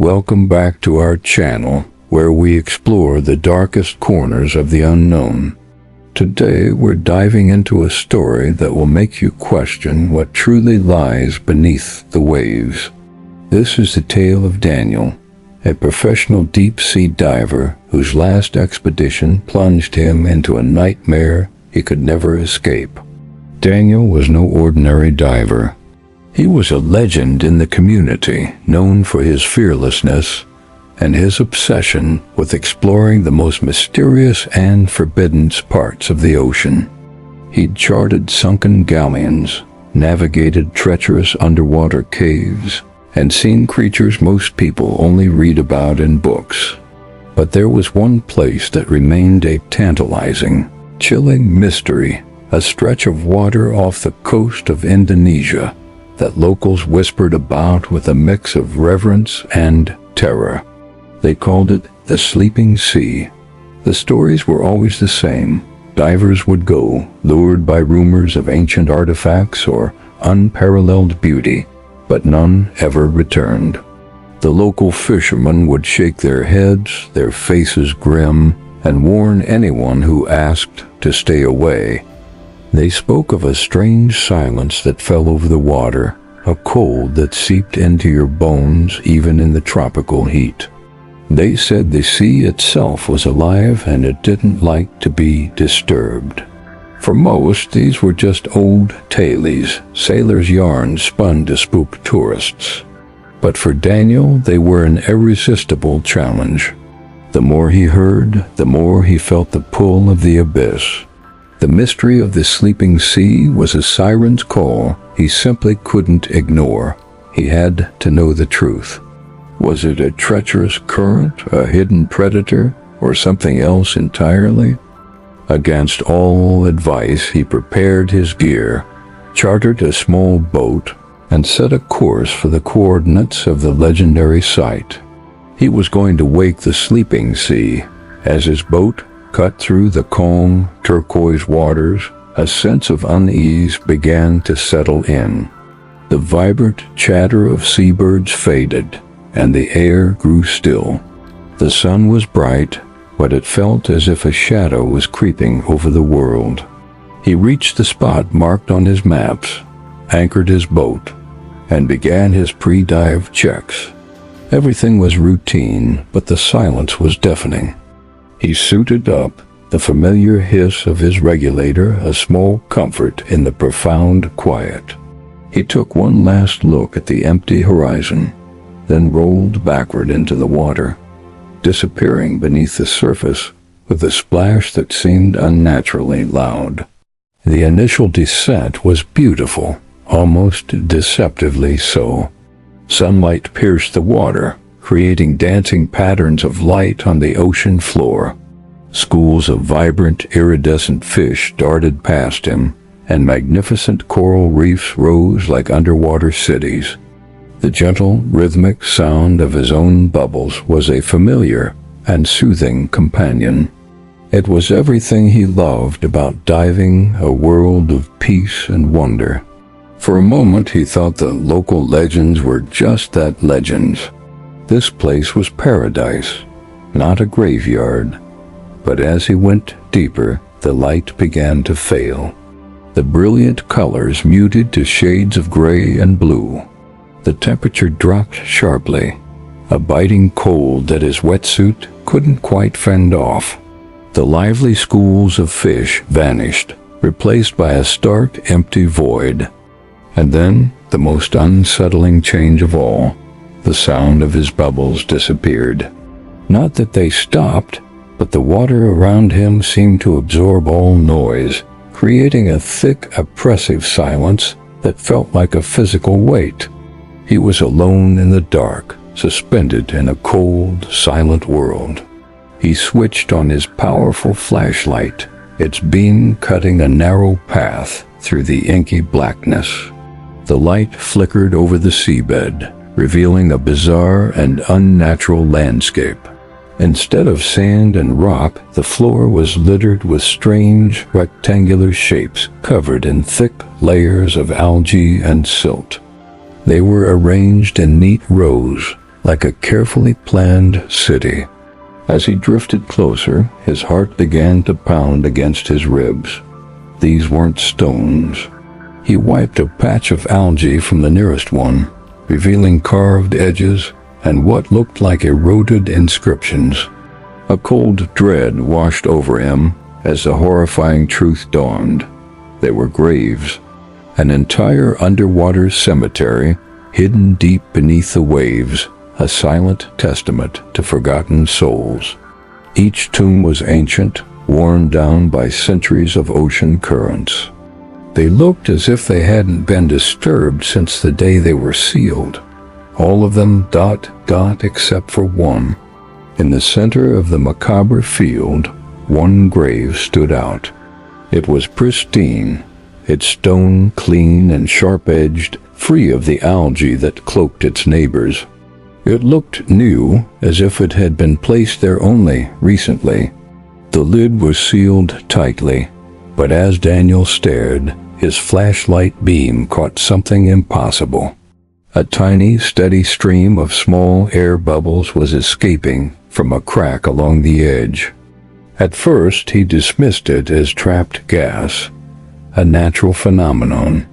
Welcome back to our channel, where we explore the darkest corners of the unknown. Today we're diving into a story that will make you question what truly lies beneath the waves. This is the tale of Daniel, a professional deep-sea diver whose last expedition plunged him into a nightmare he could never escape. Daniel was no ordinary diver. He was a legend in the community, known for his fearlessness and his obsession with exploring the most mysterious and forbidden parts of the ocean. He'd charted sunken galleons, navigated treacherous underwater caves, and seen creatures most people only read about in books. But there was one place that remained a tantalizing, chilling mystery, a stretch of water off the coast of Indonesia that locals whispered about with a mix of reverence and terror. They called it the Sleeping Sea. The stories were always the same. Divers would go, lured by rumors of ancient artifacts or unparalleled beauty, but none ever returned. The local fishermen would shake their heads, their faces grim, and warn anyone who asked to stay away. They spoke of a strange silence that fell over the water, a cold that seeped into your bones even in the tropical heat. They said the sea itself was alive and it didn't like to be disturbed. For most, these were just old tales, sailors' yarns spun to spook tourists. But for Daniel, they were an irresistible challenge. The more he heard, the more he felt the pull of the abyss. The mystery of the Sleeping Sea was a siren's call he simply couldn't ignore. He had to know the truth. Was it a treacherous current, a hidden predator, or something else entirely? Against all advice, he prepared his gear, chartered a small boat, and set a course for the coordinates of the legendary site. He was going to wake the Sleeping Sea. As his boat cut through the calm, turquoise waters, a sense of unease began to settle in. The vibrant chatter of seabirds faded, and the air grew still. The sun was bright, but it felt as if a shadow was creeping over the world. He reached the spot marked on his maps, anchored his boat, and began his pre-dive checks. Everything was routine, but the silence was deafening. He suited up, the familiar hiss of his regulator a small comfort in the profound quiet. He took one last look at the empty horizon, then rolled backward into the water, disappearing beneath the surface with a splash that seemed unnaturally loud. The initial descent was beautiful, almost deceptively so. Sunlight pierced the water, creating dancing patterns of light on the ocean floor. Schools of vibrant, iridescent fish darted past him, and magnificent coral reefs rose like underwater cities. The gentle, rhythmic sound of his own bubbles was a familiar and soothing companion. It was everything he loved about diving, a world of peace and wonder. For a moment he thought the local legends were just that, legends. This place was paradise, not a graveyard. But as he went deeper, the light began to fail. The brilliant colors muted to shades of gray and blue. The temperature dropped sharply, a biting cold that his wetsuit couldn't quite fend off. The lively schools of fish vanished, replaced by a stark, empty void. And then, the most unsettling change of all, the sound of his bubbles disappeared. Not that they stopped, but the water around him seemed to absorb all noise, creating a thick, oppressive silence that felt like a physical weight. He was alone in the dark, suspended in a cold, silent world. He switched on his powerful flashlight, its beam cutting a narrow path through the inky blackness. The light flickered over the seabed, revealing a bizarre and unnatural landscape. Instead of sand and rock, the floor was littered with strange, rectangular shapes covered in thick layers of algae and silt. They were arranged in neat rows, like a carefully planned city. As he drifted closer, his heart began to pound against his ribs. These weren't stones. He wiped a patch of algae from the nearest one, revealing carved edges and what looked like eroded inscriptions. A cold dread washed over him as the horrifying truth dawned. They were graves, an entire underwater cemetery hidden deep beneath the waves, a silent testament to forgotten souls. Each tomb was ancient, worn down by centuries of ocean currents. They looked as if they hadn't been disturbed since the day they were sealed. All of them except for one. In the center of the macabre field, one grave stood out. It was pristine, its stone clean and sharp-edged, free of the algae that cloaked its neighbors. It looked new, as if it had been placed there only recently. The lid was sealed tightly, but as Daniel stared, his flashlight beam caught something impossible. A tiny, steady stream of small air bubbles was escaping from a crack along the edge. At first, he dismissed it as trapped gas, a natural phenomenon.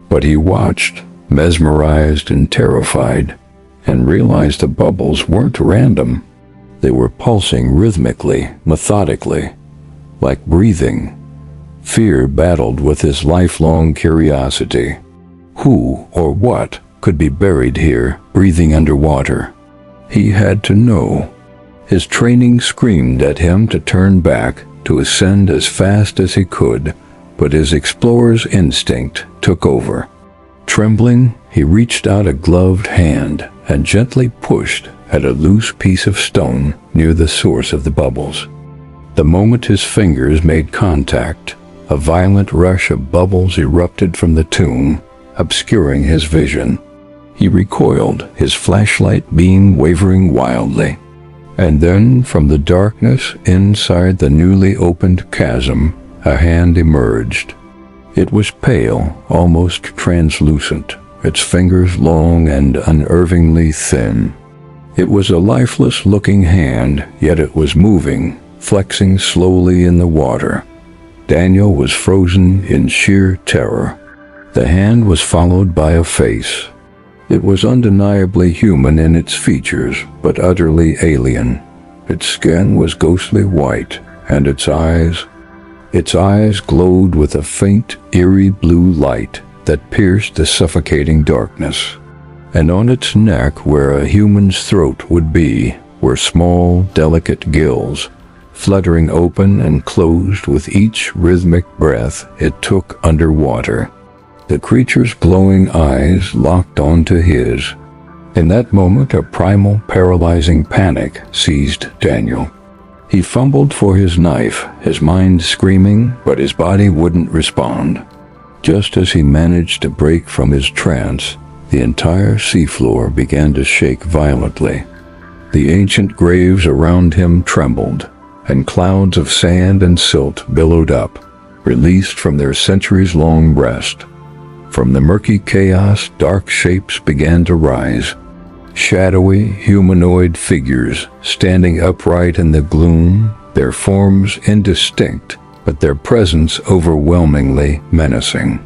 But he watched, mesmerized and terrified, and realized the bubbles weren't random. They were pulsing rhythmically, methodically, like breathing. Fear battled with his lifelong curiosity. Who or what could be buried here, breathing underwater? He had to know. His training screamed at him to turn back, to ascend as fast as he could, but his explorer's instinct took over. Trembling, he reached out a gloved hand and gently pushed at a loose piece of stone near the source of the bubbles. The moment his fingers made contact, a violent rush of bubbles erupted from the tomb, obscuring his vision. He recoiled, his flashlight beam wavering wildly. And then, from the darkness inside the newly opened chasm, a hand emerged. It was pale, almost translucent, its fingers long and unnervingly thin. It was a lifeless-looking hand, yet it was moving, flexing slowly in the water. Daniel was frozen in sheer terror. The hand was followed by a face. It was undeniably human in its features, but utterly alien. Its skin was ghostly white, and its eyes glowed with a faint, eerie blue light that pierced the suffocating darkness. And on its neck, where a human's throat would be, were small, delicate gills, fluttering open and closed with each rhythmic breath it took underwater. The creature's glowing eyes locked onto his. In that moment, a primal, paralyzing panic seized Daniel. He fumbled for his knife, his mind screaming, but his body wouldn't respond. Just as he managed to break from his trance, the entire seafloor began to shake violently. The ancient graves around him trembled, and clouds of sand and silt billowed up, released from their centuries-long rest. From the murky chaos, dark shapes began to rise. Shadowy, humanoid figures standing upright in the gloom, their forms indistinct, but their presence overwhelmingly menacing.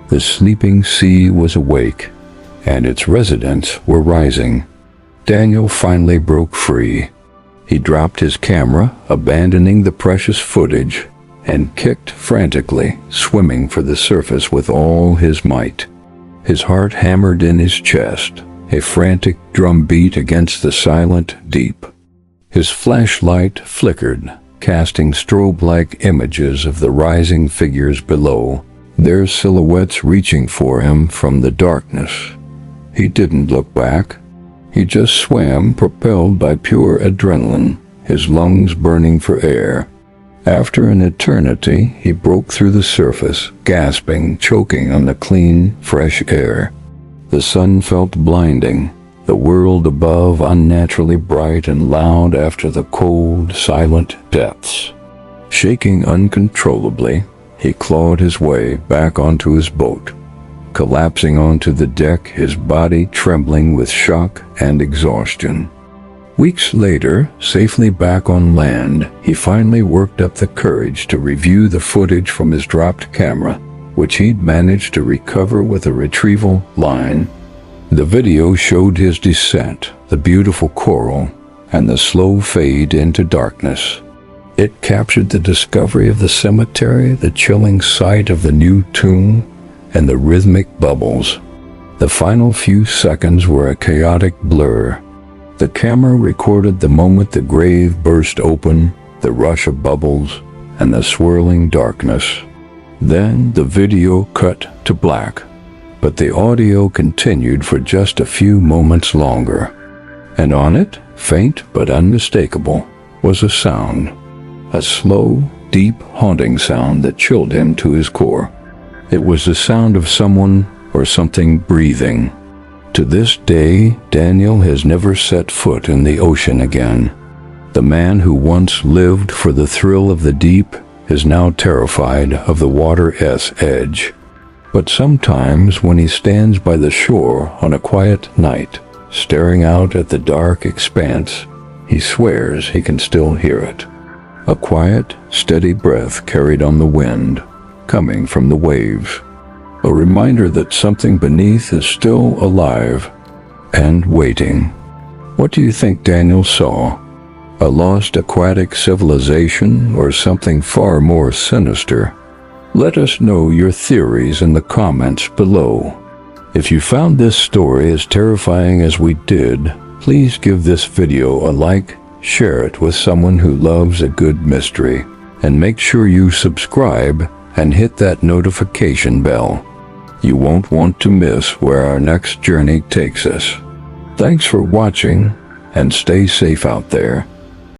The sleeping sea was awake, and its residents were rising. Daniel finally broke free. He dropped his camera, abandoning the precious footage, and kicked frantically, swimming for the surface with all his might. His heart hammered in his chest, a frantic drumbeat against the silent deep. His flashlight flickered, casting strobe-like images of the rising figures below, their silhouettes reaching for him from the darkness. He didn't look back. He just swam, propelled by pure adrenaline, his lungs burning for air. After an eternity, he broke through the surface, gasping, choking on the clean, fresh air. The sun felt blinding, the world above unnaturally bright and loud after the cold, silent depths. Shaking uncontrollably, he clawed his way back onto his boat. collapsing onto the deck, his body trembling with shock and exhaustion. Weeks later, safely back on land, he finally worked up the courage to review the footage from his dropped camera, which he'd managed to recover with a retrieval line. The video showed his descent, the beautiful coral, and the slow fade into darkness. It captured the discovery of the cemetery, the chilling sight of the new tomb, and the rhythmic bubbles. The final few seconds were a chaotic blur. The camera recorded the moment the grave burst open, the rush of bubbles, and the swirling darkness. Then the video cut to black, but the audio continued for just a few moments longer. And on it, faint but unmistakable, was a sound. A slow, deep, haunting sound that chilled him to his core. It was the sound of someone or something breathing. To this day, Daniel has never set foot in the ocean again. The man who once lived for the thrill of the deep is now terrified of the water's edge. But sometimes when he stands by the shore on a quiet night, staring out at the dark expanse, he swears he can still hear it. A quiet, steady breath carried on the wind, coming from the waves. A reminder that something beneath is still alive and waiting. What do you think Daniel saw? A lost aquatic civilization or something far more sinister? Let us know your theories in the comments below. If you found this story as terrifying as we did, please give this video a like, share it with someone who loves a good mystery, and make sure you subscribe and hit that notification bell. You won't want to miss where our next journey takes us. Thanks for watching, and stay safe out there.